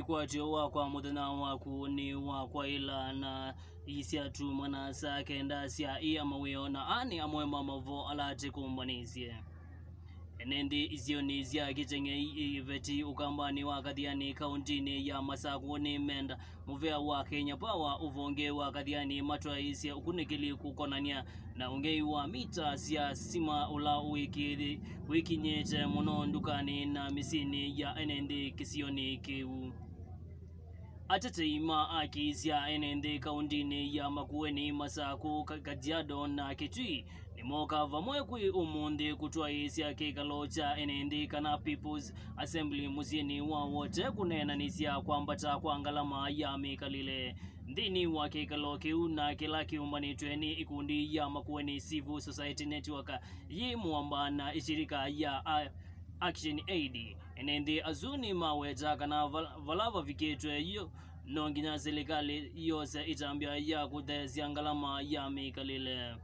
kwa tio wakwa muthenya waku ni wakwa ila na isia tu mana sa kenda sia ia mawiona ani amwe mamavo alati kumbanisye enendi izioni zia kitenge iveti ukambani wakathiani kauntini ya Masakuni menda muvea wa Kenya Power uvonge wakathiani matwa isia ukunikili kukonania na ungei wa mita sia sima ula wiki nyete muno ndukani na misini ya enendi kisioni kiu Atateima akizia enende kauntini ya Makueni Masaku Kajiado na Kitui ni moka vamwekwi umundi kutua isia kikalocha enende kana People's Assembly muzini wa wote kunena nisia kwambata kwa ngalama ya mikalile ndini wa kikalo kiu na kila kiumbanitweni ikundi ya Makueni Civil Society Network yi muamba ishirika ya Action Aid enende azuni maweta kana valava viketwe hiyo nonginya serikali yose itambia ya kuthezia ngalama ya mikalile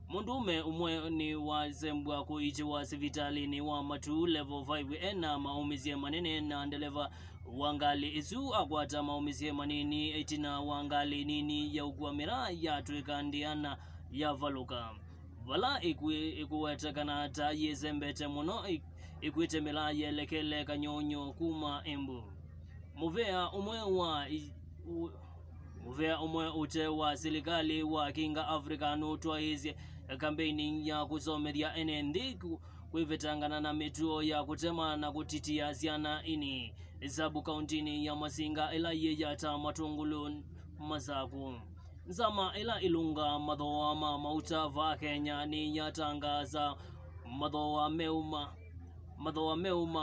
mundume umwe ni wazembwa kuichi wa sivitali ni wa matu level 5 ena maumizie manene na ndeleva wangali isu akwata maumizie manini etina wangali nini ya ukwamira ya tuikandiana ya valuka vala ikuwetekana ta yezembete muno ikuitemela yelekele kanyonyo kuma embu muvea umwe ute wa serikali wa Kinga Africa nutwa hizi kampeni ya kusomeria enendi kuivetangana na mituo ya kutema na kutitia ziana ini zabu kauntini ya Masinga ila yeyata matungulu Masaku Nzama ila ilunga madhoa mauta va Kenya ni yatangaza madhoa meuma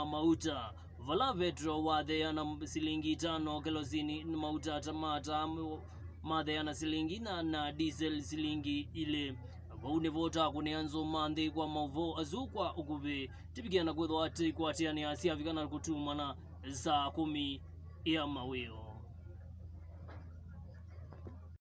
mauta vala vetro wadhea na silingi 5 kilozini mauta tamata madhea na silingi na diesel silingi ile vaune vota kuneanzo mandi kwa mavo azukwa ukuve tipigiana kwetho ati kwa tiani asia vikana kutumana saa 10 ya mawio